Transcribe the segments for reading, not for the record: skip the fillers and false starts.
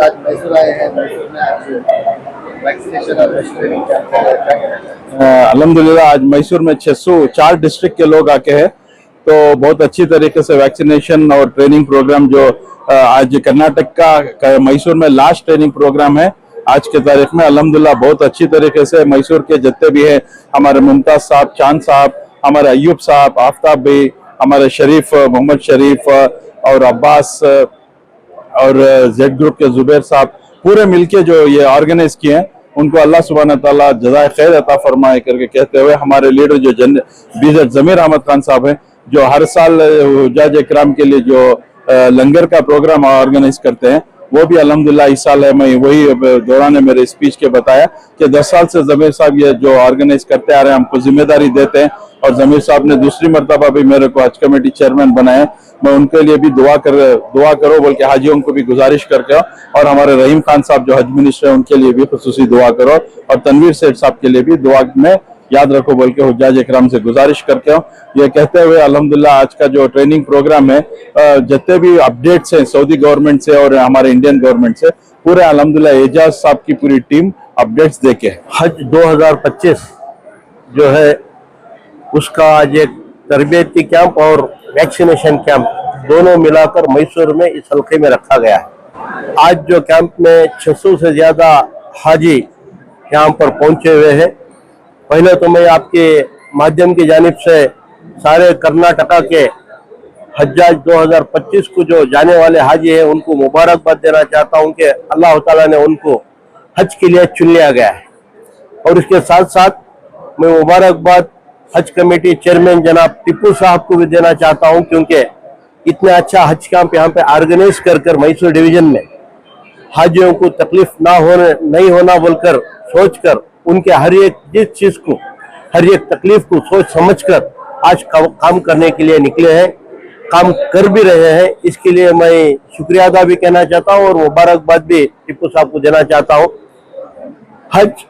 आज मैसूर आए हैं, मैसूर में आज वैक्सीनेशन और ट्रेनिंग कैंप है, क्या कहना चाहते हैं? अल्हम्दुलिल्लाह आज मैसूर में 604 डिस्ट्रिक्ट के लोग आके हैं, तो बहुत अच्छी तरीके से वैक्सीनेशन और ट्रेनिंग प्रोग्राम जो आज कर्नाटक का मैसूर में लास्ट ट्रेनिंग प्रोग्राम है आज के तारीख में। अल्हम्दुलिल्लाह बहुत अच्छी तरीके से मैसूर के जितने भी है, हमारे मुमताज साहब, चांद साहब, हमारे अयूब साहब, आफ्ताब भाई, हमारे शरीफ, मोहम्मद शरीफ और अब्बास और जेड ग्रुप के जुबैर साहब, पूरे मिलके जो ये ऑर्गेनाइज किए हैं, उनको अल्लाह सुब्हानहू ताला जज़ाए खैर अता फरमाए करके कहते हुए, हमारे लीडर जो बीज़ेड ज़मीर अहमद खान साहब हैं, जो हर साल हुज्जाज इकराम के लिए जो लंगर का प्रोग्राम ऑर्गेनाइज करते हैं, वो भी अल्हम्दुलिल्लाह इस साल है। मैं वही दौरान मेरे स्पीच के बताया कि 10 साल से जमीर साहब ये जो ऑर्गेनाइज करते आ रहे हैं, हमको जिम्मेदारी देते हैं, और जमीर साहब ने दूसरी मरतबा भी मेरे को हज कमेटी चेयरमैन बनाए। मैं उनके लिए भी दुआ करो बोल के हाजियों को भी गुजारिश करके, और हमारे रहीम खान साहब जो हज मिनिस्टर है उनके लिए भी खुसूसी दुआ करो, और तनवीर सेठ साहब के लिए भी दुआ में याद रखो बोल के हुज्जाज इकराम से गुजारिश करके ये कहते हुए, अल्हम्दुलिल्लाह आज का जो ट्रेनिंग प्रोग्राम है, जितने भी अपडेट्स हैं सऊदी गवर्नमेंट से और हमारे इंडियन गवर्नमेंट से, पूरे अल्हम्दुलिल्लाह एजाज साहब की पूरी टीम अपडेट्स देके हज 2025 जो है उसका आज एक तरबियती कैंप और वैक्सीनेशन कैंप दोनों मिलाकर मैसूर में इस हल्के में रखा गया है। आज जो कैंप में 600 से ज्यादा हाजी यहाँ पर पहुंचे हुए हैं। पहले तो मैं आपके माध्यम की जानिब से सारे कर्नाटका के हज्जाज 2025 को जो जाने वाले हाजी हैं उनको मुबारकबाद देना चाहता हूं कि अल्लाह ताला ने उनको हज के लिए चुन लिया गया है। और इसके साथ साथ मैं मुबारकबाद हज कमेटी चेयरमैन जनाब टिप्पू साहब को भी देना चाहता हूं, क्योंकि इतना अच्छा हज कैंप यहाँ पे ऑर्गेनाइज कर मैसूर डिवीजन में हाजियों को तकलीफ नहीं होना बोलकर सोचकर, उनके हर एक जिस चीज को, हर एक तकलीफ को सोच समझकर आज काम करने के लिए निकले हैं, काम कर भी रहे हैं। इसके लिए मैं शुक्रिया अदा भी कहना चाहता हूं और मुबारकबाद भी टिप्पू साहब को देना चाहता हूं। हज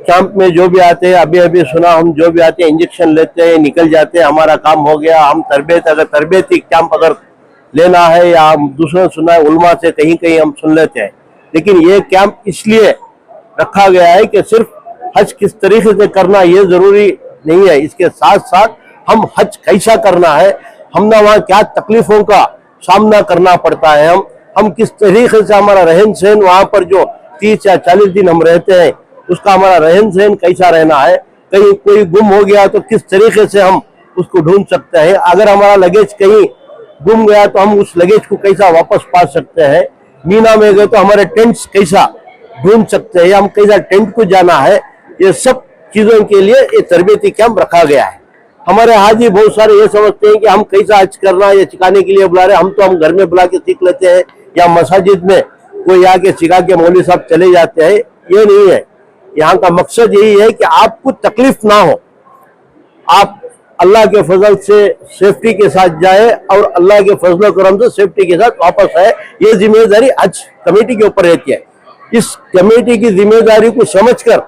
कैंप में जो भी आते हैं, अभी सुना, हम जो भी आते हैं इंजेक्शन लेते हैं, निकल जाते हैं, हमारा काम हो गया। हम तरबियती कैंप अगर लेना है या हम दूसरों ने सुना है उलमा से, कहीं कहीं हम सुन लेते हैं, लेकिन ये कैंप इसलिए रखा गया है कि सिर्फ हज किस तरीके से करना ये जरूरी नहीं है, इसके साथ साथ हम हज कैसा करना है, हमने वहाँ क्या तकलीफों का सामना करना पड़ता है, हम किस तरीके से हमारा रहन सहन, वहाँ पर जो 30 या 40 दिन हम रहते हैं उसका हमारा रहन सहन कैसा रहना है, कहीं कोई गुम हो गया तो किस तरीके से हम उसको ढूंढ सकते हैं, अगर हमारा लगेज कहीं गुम गया तो हम उस लगेज को कैसा वापस पा सकते हैं, मीना में गए तो हमारे टेंट्स कैसा ढूंढ सकते हैं, हम कैसा टेंट को जाना है, ये सब चीजों के लिए ये तरबियती कैंप रखा गया है। हमारे हाजी बहुत सारे ये समझते हैं कि हम कैसा हज करना ये सिखाने के लिए बुला रहे हैं, हम घर में बुला के सीख लेते हैं या मस्जिद में कोई आके सिखा के मौलवी साहब चले जाते हैं, ये नहीं है। यहाँ का मकसद यही है कि आपको तकलीफ ना हो, आप अल्लाह के फजल से सेफ्टी के साथ जाए और अल्लाह के फजल करम से सेफ्टी के साथ वापस आए। ये जिम्मेदारी हज कमेटी के ऊपर रहती है। इस कमेटी की जिम्मेदारी को समझकर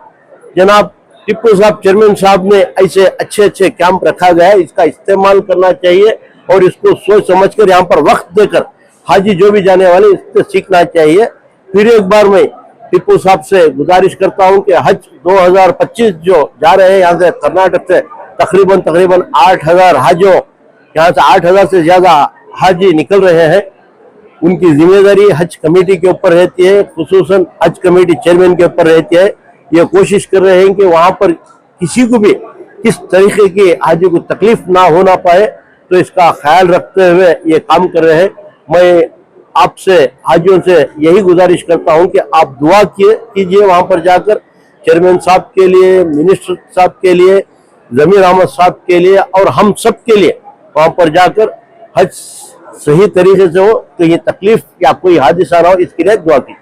जनाब टिप्पू साहब चेयरमैन साहब ने ऐसे अच्छे कैंप रखा गया है, इसका इस्तेमाल करना चाहिए और इसको सोच समझकर यहाँ पर वक्त देकर हाजी जो भी जाने वाले इससे सीखना चाहिए। फिर एक बार मैं टिप्पू साहब से गुजारिश करता हूँ कि हज 2025 जो जा रहे हैं यहाँ से कर्नाटक से तकरीबन 8000 हाजियों, यहाँ से 8000 से ज्यादा हाजी निकल रहे हैं, उनकी जिम्मेदारी हज कमेटी के ऊपर रहती है, खुसूसन हज कमेटी चेयरमैन के ऊपर रहती है। ये कोशिश कर रहे हैं कि वहां पर किसी को भी किस तरीके की हाजी को तकलीफ ना होना पाए, तो इसका ख्याल रखते हुए ये काम कर रहे हैं। मैं आपसे हाजियों से यही गुजारिश करता हूं कि आप दुआ कीजिए वहां पर जाकर, चेयरमैन साहब के लिए, मिनिस्टर साहब के लिए, जमीर अहमद साहब के लिए और हम सब के लिए वहां पर जाकर हज सही तरीके से हो, कहीं तकलीफ या कोई हादसा ना हो, इसके लिए दुआ कीजिए।